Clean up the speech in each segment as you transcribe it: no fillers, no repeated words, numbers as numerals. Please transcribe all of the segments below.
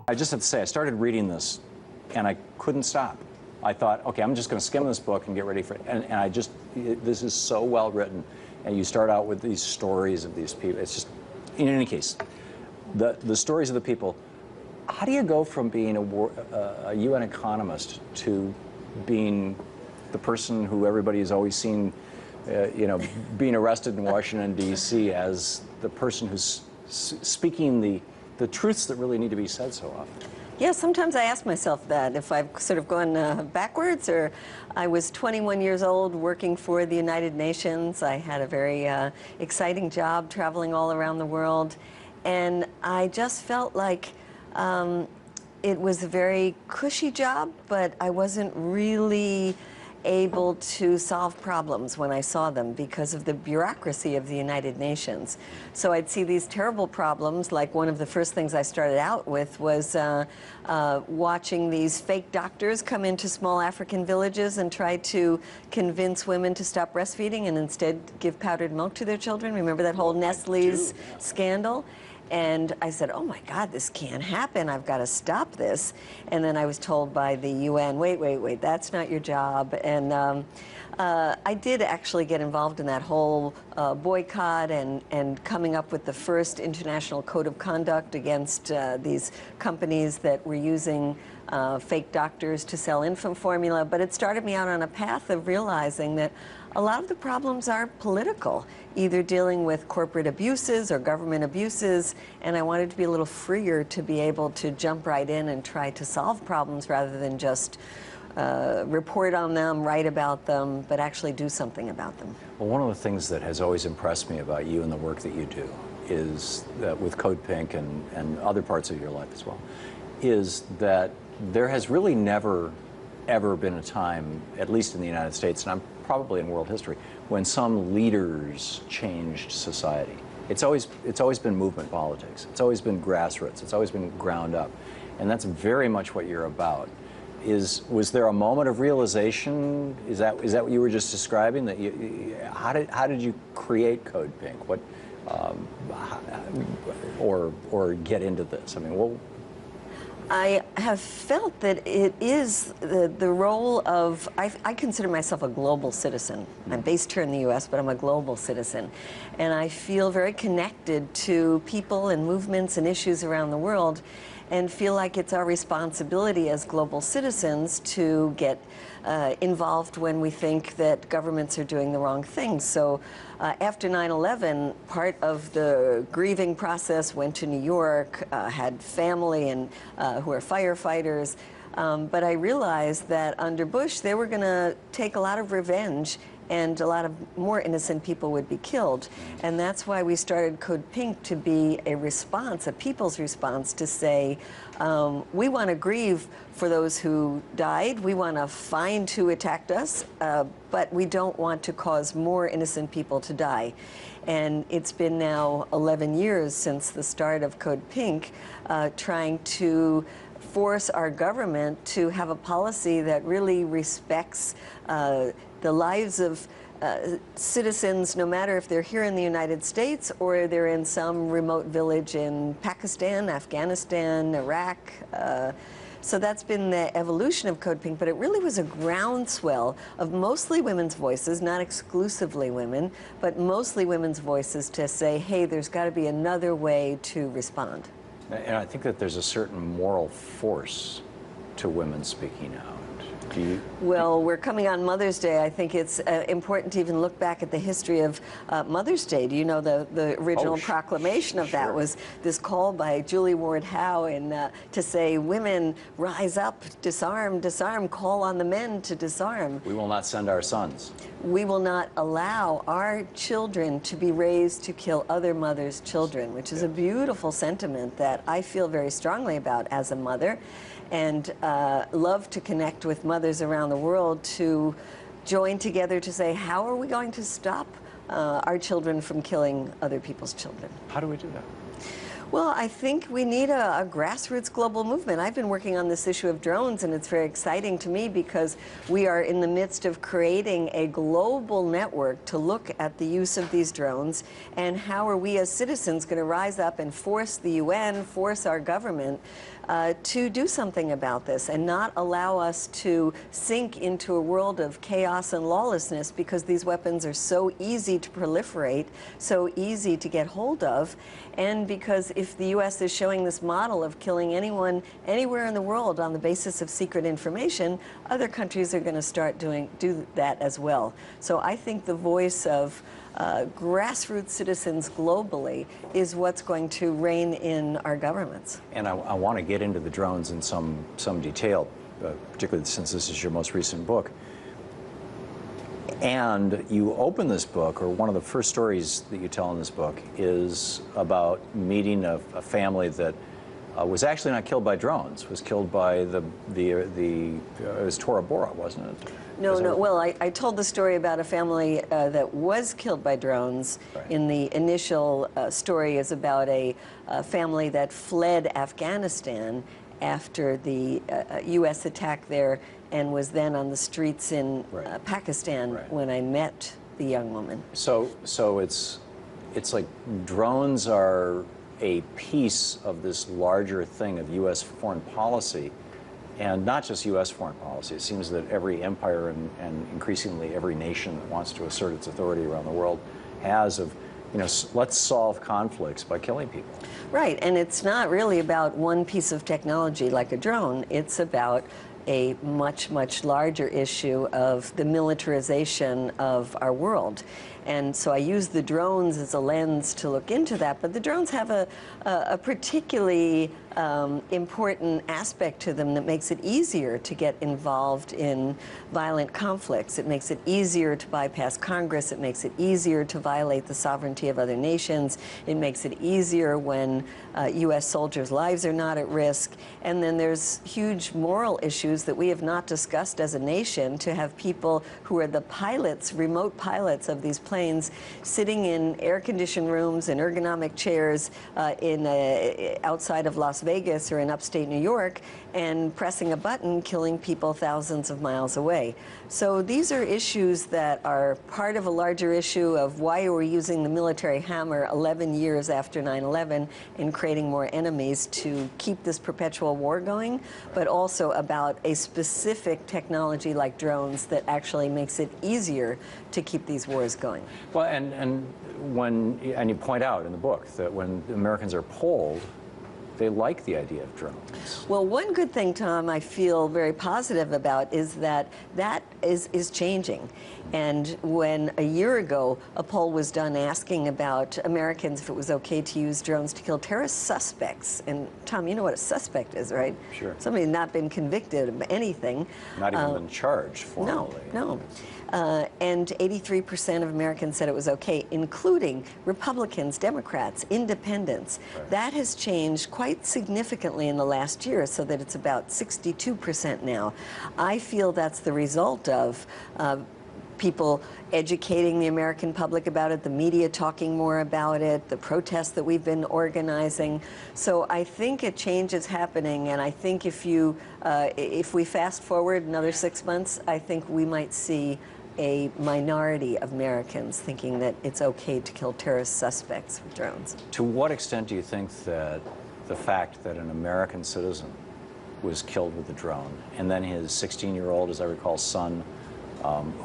I just have to say, I started reading this, and I couldn't stop. I thought, okay, I'm just going to skim this book and get ready for it. And I just, this is so well written. And you start out with these stories of these people. It's just, in any case, the stories of the people. How do you go from being a UN economist to being the person who everybody has always seen, you know, being arrested in Washington, D.C. as the person who's speaking the truths that really need to be said so often? Yeah, sometimes I ask myself that, if I've sort of gone backwards, or I was 21 years old working for the United Nations. I had a very exciting job traveling all around the world, and I just felt like it was a very cushy job, but I wasn't really able to solve problems when I saw them because of the bureaucracy of the United Nations. So I'd see these terrible problems, like one of the first things I started out with was watching these fake doctors come into small African villages and try to convince women to stop breastfeeding and instead give powdered milk to their children. Remember that whole Nestle's scandal? And I said, oh my God, this can't happen. I've got to stop this. And then I was told by the UN, wait, that's not your job. And I did actually get involved in that whole boycott and coming up with the first international code of conduct against these companies that were using fake doctors to sell infant formula. But it started me out on a path of realizing that a lot of the problems are political, either dealing with corporate abuses or government abuses, and I wanted to be a little freer to be able to jump right in and try to solve problems rather than just report on them, write about them, but actually do something about them. Well, one of the things that has always impressed me about you and the work that you do is that with Code Pink and other parts of your life as well, is that there has really never, ever been a time, at least in the United States, and I'm probably in world history, when some leaders changed society. It's always been movement politics. It's always been grassroots. It's always been ground up. And that's very much what you're about. Was there a moment of realization? Is that what you were just describing? That how did you create Code Pink? What or get into this? I mean, well, I have felt that it is the role of, I consider myself a global citizen. I'm based here in the US, but I'm a global citizen. And I feel very connected to people and movements and issues around the world, and feel like it's our responsibility as global citizens to get involved when we think that governments are doing the wrong thing. So after 9/11, part of the grieving process, went to New York, had family and who are firefighters, but I realized that under Bush they were going to take a lot of revenge, and a lot of more innocent people would be killed. And that's why we started Code Pink, to be a response, a people's response, to say, we want to grieve for those who died, we want to find who attacked us, but we don't want to cause more innocent people to die. And it's been now 11 years since the start of Code Pink, trying to force our government to have a policy that really respects the lives of citizens, no matter if they're here in the United States or they're in some remote village in Pakistan, Afghanistan, Iraq. So that's been the evolution of Code Pink, but it really was a groundswell of mostly women's voices, not exclusively women, but mostly women's voices, to say, hey, there's got to be another way to respond. And I think that there's a certain moral force to women speaking out. Well, we're coming on Mother's Day. I think it's important to even look back at the history of Mother's Day. Do you know the original proclamation of that was this call by Julie Ward Howe to say, women, rise up, disarm, disarm, call on the men to disarm. We will not send our sons. We will not allow our children to be raised to kill other mothers' children, which is a beautiful sentiment that I feel very strongly about as a mother, and love to connect with mothers around the world to join together to say, how are we going to stop our children from killing other people's children? How do we do that? Well, I think we need a grassroots global movement. I've been working on this issue of drones, and it's very exciting to me because we are in the midst of creating a global network to look at the use of these drones and how are we as citizens going to rise up and force the UN, force our government to do something about this and not allow us to sink into a world of chaos and lawlessness because these weapons are so easy to proliferate, so easy to get hold of, and because if the U.S. is showing this model of killing anyone anywhere in the world on the basis of secret information, other countries are going to start do that as well. So I think the voice of grassroots citizens globally is what's going to rein in our governments. And I want to get into the drones in some detail, particularly since this is your most recent book. And you open this book, or one of the first stories that you tell in this book, is about meeting a family that was actually not killed by drones, was killed by it was Tora Bora, wasn't it? No. Well, I told the story about a family that was killed by drones. Right. In the initial story is about a family that fled Afghanistan after the U.S. attack there and was then on the streets in Pakistan when I met the young woman. So it's like drones are a piece of this larger thing of U.S. foreign policy. And not just U.S. foreign policy. It seems that every empire and increasingly every nation that wants to assert its authority around the world has of, let's solve conflicts by killing people. Right, and it's not really about one piece of technology like a drone. It's about a much, much larger issue of the militarization of our world. And so I use the drones as a lens to look into that, but the drones have a particularly important aspect to them that makes it easier to get involved in violent conflicts. It makes it easier to bypass Congress. It makes it easier to violate the sovereignty of other nations. It makes it easier when U.S. soldiers' lives are not at risk. And then there's huge moral issues that we have not discussed as a nation, to have people who are the pilots, remote pilots of these planes, sitting in air-conditioned rooms and ergonomic chairs outside of Las Vegas or in upstate New York and pressing a button, killing people thousands of miles away. So these are issues that are part of a larger issue of why are we using the military hammer 11 years after 9/11 and creating more enemies to keep this perpetual war going, but also about a specific technology like drones that actually makes it easier to keep these wars going. Well, and you point out in the book that when Americans are polled, they like the idea of drones. Well, one good thing, Tom, I feel very positive about is that is changing. And when a year ago a poll was done asking about Americans if it was okay to use drones to kill terrorist suspects, and Tom, you know what a suspect is, right? Sure. Somebody not been convicted of anything. Not even been charged formally. No. And 83% of Americans said it was okay, including Republicans, Democrats, independents. Right. That has changed quite significantly in the last year, so that it's about 62% now. I feel that's the result of people educating the American public about it, the media talking more about it, the protests that we've been organizing. So I think a change is happening, and I think if we fast forward another 6 months, I think we might see a minority of Americans thinking that it's okay to kill terrorist suspects with drones. To what extent do you think that the fact that an American citizen was killed with a drone, and then his 16-year-old, as I recall, son,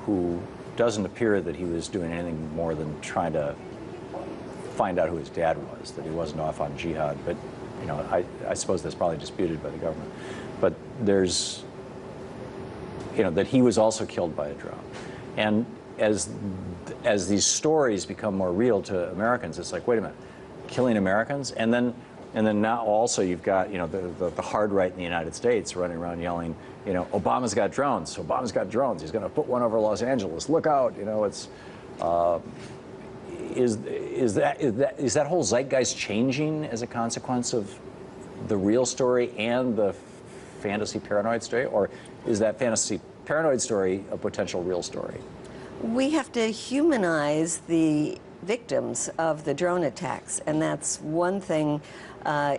who doesn't appear that he was doing anything more than trying to find out who his dad was, that he wasn't off on jihad, but I suppose that's probably disputed by the government. But there's, that he was also killed by a drone. And as these stories become more real to Americans, it's like, wait a minute, killing Americans? And then now also you've got, the hard right in the United States running around yelling, Obama's got drones. Obama's got drones. He's going to put one over Los Angeles. Look out. It's is that whole zeitgeist changing as a consequence of the real story and the fantasy paranoid story, or is that fantasy paranoid story a potential real story? We have to humanize the victims of the drone attacks, and that's one thing.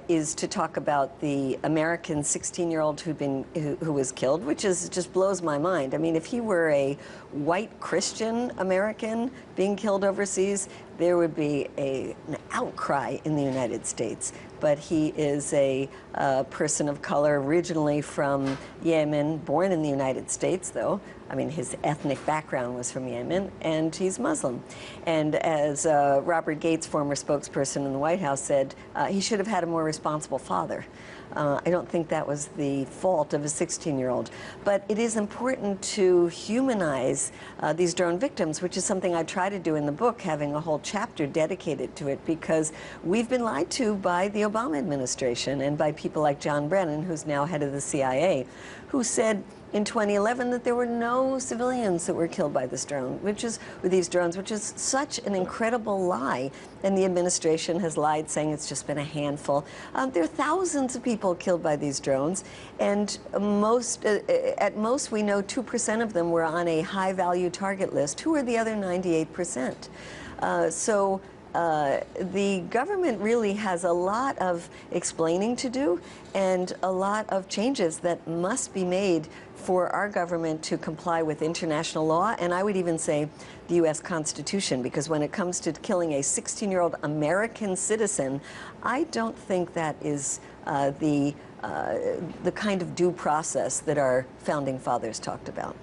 Is to talk about the American 16-year-old who was killed, which just blows my mind. I mean, if he were a white Christian American being killed overseas, there would be an outcry in the United States. But he is a person of color, originally from Yemen, born in the United States, though. I mean, his ethnic background was from Yemen, and he's Muslim. And as Robert Gates, former spokesperson in the White House, said, he should have had a more responsible father. I don't think that was the fault of a 16-year-old. But it is important to humanize these drone victims, which is something I try to do in the book, having a whole chapter dedicated to it, because we've been lied to by the Obama administration and by people like John Brennan, who's now head of the CIA, who said in 2011 that there were no civilians that were killed by this drone, with these drones, which is such an incredible lie. And the administration has lied, saying it's just been a handful. There are thousands of people killed by these drones, and at most we know 2% of them were on a high-value target list. Who are the other 98%? The government really has a lot of explaining to do and a lot of changes that must be made for our government to comply with international law, and I would even say the U.S. Constitution, because when it comes to killing a 16-year-old American citizen, I don't think that is the kind of due process that our founding fathers talked about.